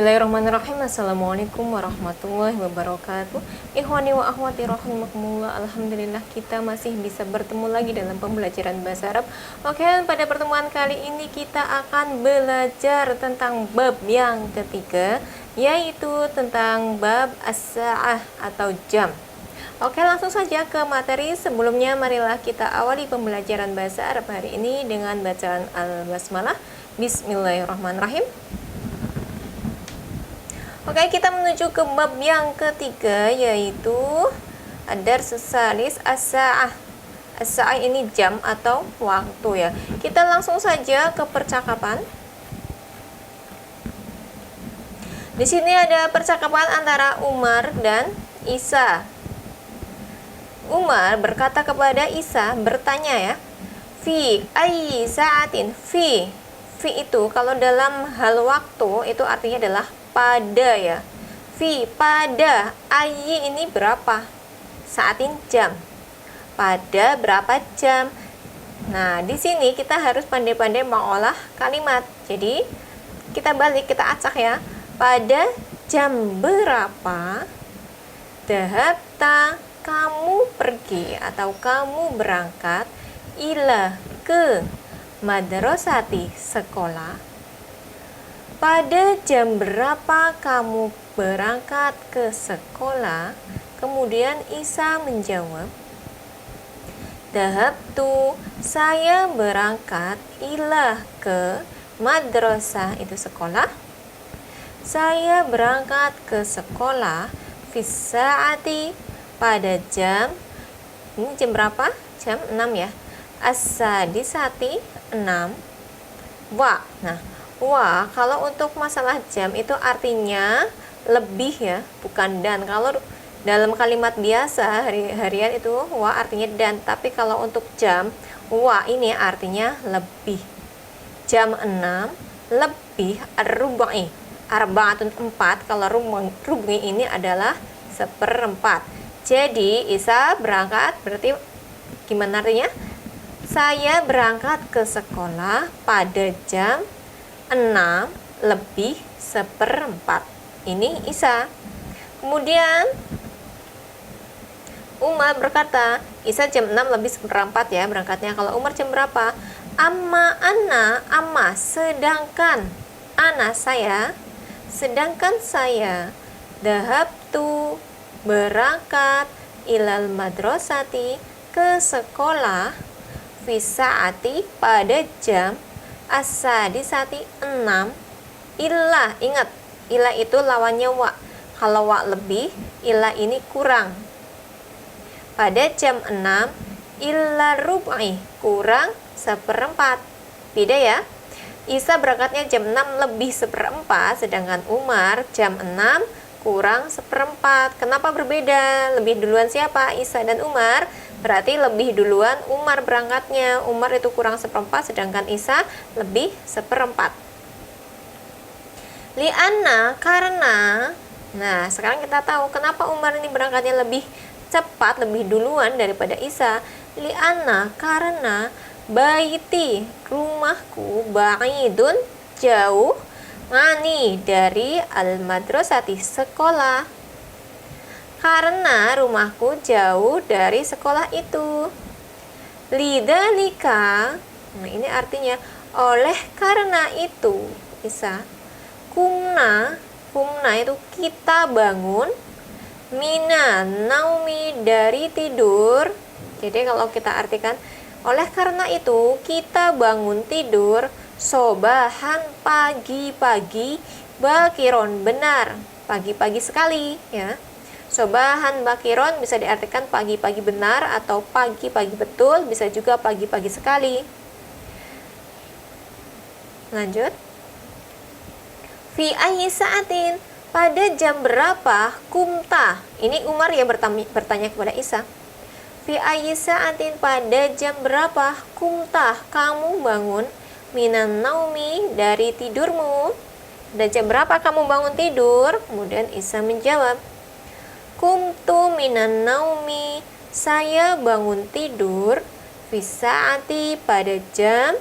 Bismillahirrahmanirrahim. Assalamualaikum warahmatullahi wabarakatuh. Ikhwani wa akhwati rahimakumullah. Alhamdulillah kita masih bisa bertemu lagi dalam pembelajaran bahasa Arab. Oke, pada pertemuan kali ini kita akan belajar tentang bab yang ketiga, yaitu tentang bab as-sa'ah atau jam. Oke, langsung saja ke materi. Sebelumnya marilah kita awali pembelajaran bahasa Arab hari ini dengan bacaan al-basmalah. Bismillahirrahmanirrahim. Oke, kita menuju ke bab yang ketiga, yaitu ad-dars salis as-sa'ah. As-sa'ah ini jam atau waktu ya. Kita langsung saja ke percakapan. Di sini ada percakapan antara Umar dan Isa. Umar berkata kepada Isa, bertanya ya, fi ayyi sa'atin. Fi itu kalau dalam hal waktu itu artinya adalah pada ya. Fi pada, ayyi ini berapa, saatin jam, pada berapa jam. Nah, di sini kita harus pandai-pandai mengolah kalimat. Jadi kita balik, kita acak ya. Pada jam berapa dhahabta, kamu pergi atau kamu berangkat, ila ke madrasati, sekolah. Pada jam berapa kamu berangkat ke sekolah? Kemudian Isa menjawab, dhahabtu, saya berangkat, ila ke madrasah, itu sekolah. Saya berangkat ke sekolah fis sa'ati, pada jam, ini jam berapa? Jam 6 ya. As-sadisati, 6. Wa. Nah, wa kalau untuk masalah jam itu artinya lebih ya, bukan dan. Kalau dalam kalimat biasa harian itu wa artinya dan, tapi kalau untuk jam, wa ini artinya lebih. Jam 6 lebih ar-rubai. Arba'atun 4, kalau rubai ini adalah seperempat. Jadi Isa berangkat, berarti gimana artinya? Saya berangkat ke sekolah pada jam 6 lebih seperempat. Ini Isa. Kemudian Umar berkata, Isa jam 6 lebih seperempat ya berangkatnya. Kalau Umar jam berapa? Amma anna, amma sedangkan, ana saya, sedangkan saya, dhahabtu berangkat, ilal madrasati ke sekolah, fisaati pada jam, as-sadisati 6, ilah, ingat ilah itu lawannya wa. Kalau wa lebih, ilah ini kurang. Pada jam 6 illa rubai, kurang seperempat. Beda ya. Isa berangkatnya jam 6 lebih seperempat, sedangkan Umar jam 6 kurang seperempat. Kenapa berbeda? Lebih duluan siapa? Isa dan Umar. Berarti lebih duluan Umar berangkatnya. Umar itu kurang seperempat, sedangkan Isa lebih seperempat. Li'anna, karena. Nah, sekarang kita tahu kenapa Umar ini berangkatnya lebih cepat, lebih duluan daripada Isa. Li'anna, karena baiti, rumahku, ba'idun, jauh, ngani, dari al-madrasati, sekolah. Karena rumahku jauh dari sekolah itu. Lidzalika, nah ini artinya oleh karena itu, Isa. Kumna itu kita bangun, mina naumi, dari tidur. Jadi kalau kita artikan oleh karena itu kita bangun tidur, sobahan pagi-pagi, bakiron benar, pagi-pagi sekali ya. Sobahan bakiron bisa diartikan pagi-pagi benar atau pagi-pagi betul, bisa juga pagi-pagi sekali. Lanjut. Fi ayyi sa'atin, pada jam berapa kumta? Ini Umar yang bertanya kepada Isa. Fi ayyi sa'atin, pada jam berapa kumta, kamu bangun, minan naumi, dari tidurmu. Dan jam berapa kamu bangun tidur? Kemudian Isa menjawab, kumtu minan naumi, saya bangun tidur, fi sa'ati, pada jam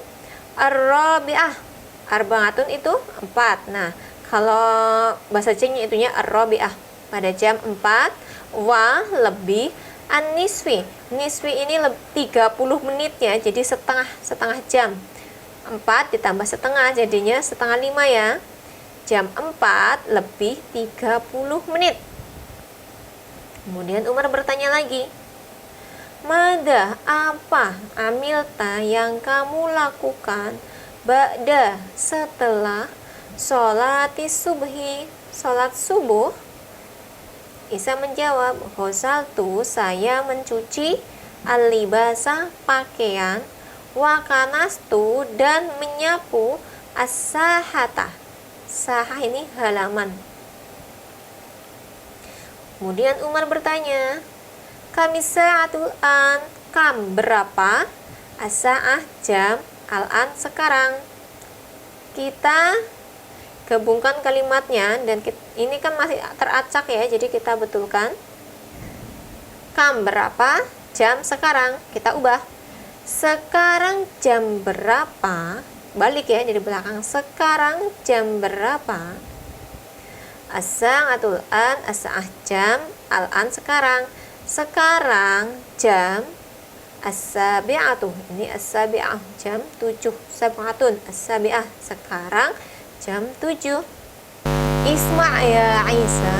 ar-rabi'ah. Arba'atun itu 4. Nah, Kalau bahasa Cengnya itunya ar-rabi'ah, pada jam 4, wa lebih an-nisfi. Nisfi ini 30 menit ya, jadi setengah jam. 4 ditambah setengah jadinya setengah 5 ya. Jam 4 lebih 30 menit. Kemudian Umar bertanya lagi, Mada, apa amilta yang kamu lakukan ba'da setelah sholatis subhi, sholat subuh? Isa menjawab, Ghosaltu, saya mencuci, al-libasa, pakaian, wakanastu, dan menyapu, as-sahata. Sahah ini halaman. Kemudian Umar bertanya, Kami sa'atul an, kam berapa? As-sa'ah jam, al-an sekarang. Kita gabungkan kalimatnya dan ini kan masih teracak ya, jadi kita betulkan. Kam berapa? Jam sekarang. Kita ubah. Sekarang jam berapa? Balik ya, jadi belakang. Sekarang jam berapa? As-sa'atul an, as-sa'ah jam, al-an sekarang. Sekarang jam as-sabi'atu. Ini as-sabi'ah jam 7. Sab'atun as-sabi'ah sekarang jam 7. Isma' ya Isa.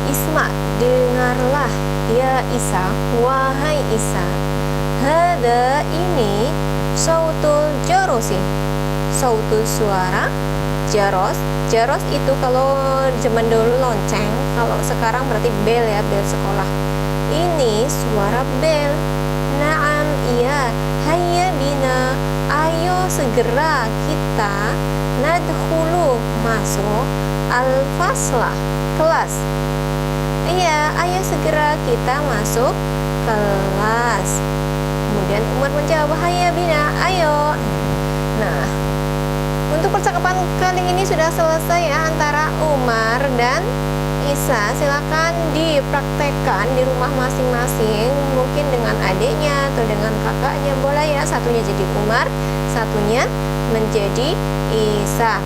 Isma' dengarlah ya Isa, wahai Isa. Hada ini sautul jarosi. Sautul suara jaros. Jaros itu kalau zaman dulu lonceng, kalau sekarang berarti bel ya, bel sekolah. Ini suara bel. Naam, iya. Hayya bina, ayo segera kita nadkhulu, masuk al-faslah, kelas. Iya, ayo segera kita masuk kelas. Kemudian Umar menjawab, hayya bina, ayo. Nah, untuk percakapan kali ini sudah selesai ya antara Umar dan Isa. Silakan dipraktekkan di rumah masing-masing, mungkin dengan adiknya atau dengan kakaknya boleh ya. Satunya jadi Umar, satunya menjadi Isa.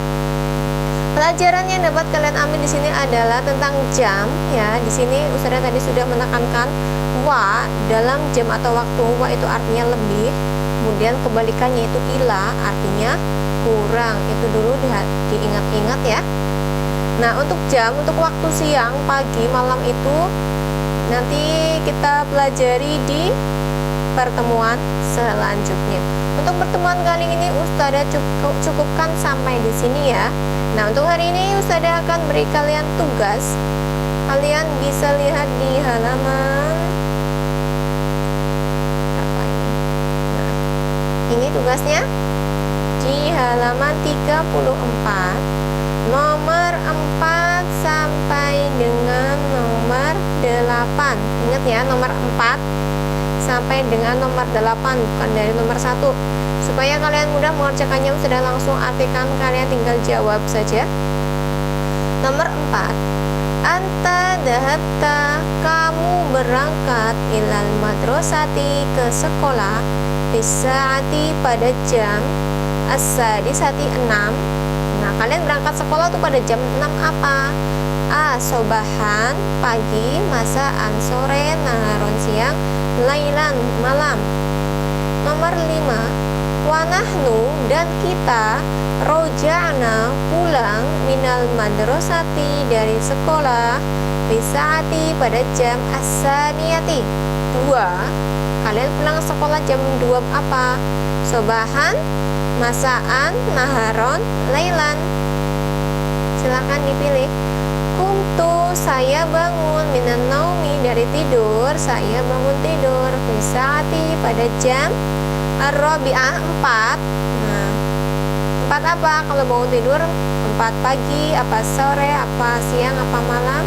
Pelajaran yang dapat kalian ambil di sini adalah tentang jam ya. Di sini Ustazah tadi sudah menekankan wa dalam jam atau waktu. Wa itu artinya lebih, kemudian kebalikannya itu ila artinya kurang. Itu dulu diingat-ingat ya. Nah, untuk jam, untuk waktu siang, pagi, malam itu nanti kita pelajari di pertemuan selanjutnya. Untuk pertemuan kali ini Ustazah cukupkan sampai di sini ya. Nah, untuk hari ini Ustazah akan beri kalian tugas. Kalian bisa lihat di halaman apa ini? Nah, ini tugasnya di halaman 34. Nomor 4 sampai dengan nomor 8. Ingat ya, nomor 4 sampai dengan nomor 8, bukan dari nomor 1. Supaya kalian mudah mengerjakannya, sudah langsung artikan, kalian tinggal jawab saja. Nomor 4. Anta dahabta, kamu berangkat ilal madrasati, ke sekolah, bisaati pada jam as-sadisati 6. Nah, kalian berangkat sekolah tuh pada jam 6 apa? A. Sobahan, pagi, masaan, sore, naharon, siang, lailan, malam. Nomor 5. Wanahnu, dan kita, roja'na, pulang, minal madrasati, dari sekolah, bisaati, pada jam as-saniyati 2. Kalian pulang sekolah jam 2 apa? Sobahan, masaan, naharon, lailan. Silakan dipilih. Kumtu, saya bangun, minan naumi, dari tidur, saya bangun tidur, bisaati, pada jam ar-rabi'ah 4. Nah, 4 apa kalau bangun tidur? 4 pagi, apa sore, apa siang, apa malam?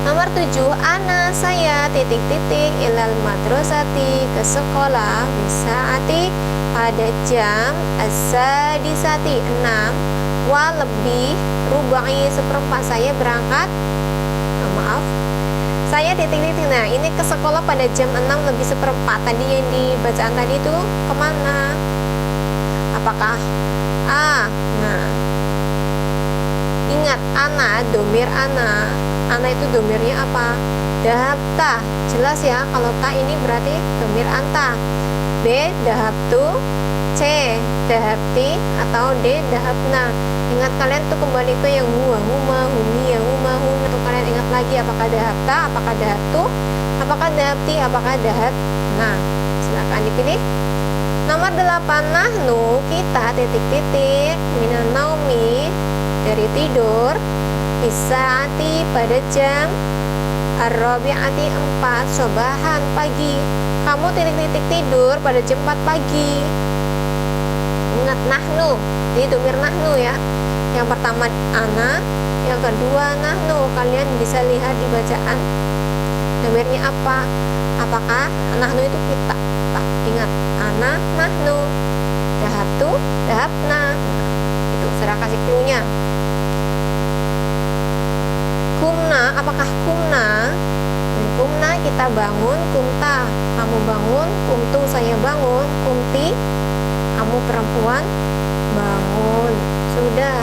Nomor 7. Ana, saya, titik-titik, ilal madrasati, ke sekolah, bisaati, pada jam as-sadisati 6, wa lebih rubai seperempat, saya berangkat, maaf, saya titik-titik. Nah, ini ke sekolah pada jam 6 lebih seperempat. Tadi yang di bacaan tadi itu kemana? Apakah A? Nah, Ingat, ana, domir ana. Ana itu domirnya apa? Dahabta. Jelas ya, kalau ta ini berarti domir anta. B, dahabtu. C, dahabti. Atau D, dahabna. Ingat, kalian tuh kembali ke yang huwa, huma, humi, huma, hum. Untuk kalian ingat lagi apakah dahabta, apakah dahabtu, apakah dahabti, apakah dahabna. Silakan dipilih. Nomor 8, nahnu, kita titik-titik minan naumi, dari tidur, bisaati pada jam ar-rabi'ati 4 sobahan pagi. Kamu titik-titik tidur pada jam 4 pagi. Ingat, nahnu, ini domir nahnu ya. Yang pertama ana, yang kedua nahnu. Kalian bisa lihat di bacaan domirnya apa. Apakah nahnu itu kita? Ingat, ana, nahnu, dahabtu, dahabna. Itu sudah kasih clue-nya. Kumna, apakah kumna? Kumna kita bangun, kumta kamu bangun, kumtu saya bangun, kumti kamu perempuan bangun. Sudah.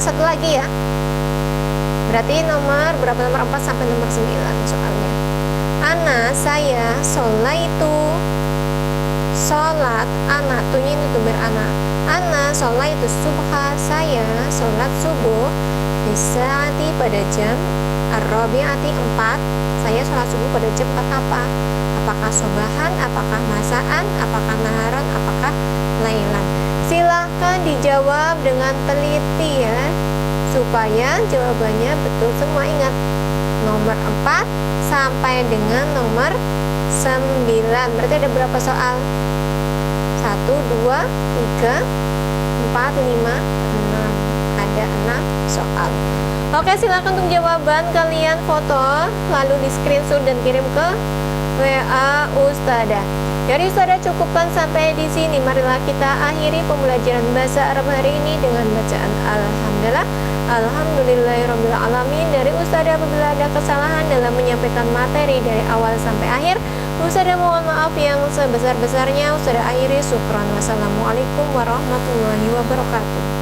Satu lagi ya. Berarti nomor berapa? Nomor 4 sampai nomor 9 soalnya. Ana, saya, itu sholat, ana, tuhnya ini domir ana. Ana, itu subha, saya, sholat subuh, bisaati pada jam ar-rabi'ati 4. Saya sholat subuh pada jam 4 apa? Apakah sobahan, apakah masaan, apakah naharan, apakah lailan? Silahkan dijawab dengan teliti ya, supaya jawabannya betul semua. Ingat, nomor 4 sampai dengan nomor 9. Berarti ada berapa soal? 1, 2, 3, 4, 5, 6. Ada 6 soal. Oke, silakan untuk jawaban kalian foto, lalu di screenshot dan kirim ke WA Ustadzah. Jadi Ustadzah cukupkan sampai di sini. Marilah kita akhiri pembelajaran bahasa Arab hari ini dengan bacaan Alhamdulillah. Alhamdulillahirabbil alamin. Dari Ustadzah apabila ada kesalahan dalam menyampaikan materi dari awal sampai akhir, Ustadzah mohon maaf yang sebesar-besarnya. Ustadzah akhiri, syukran. Wassalamualaikum warahmatullahi wabarakatuh.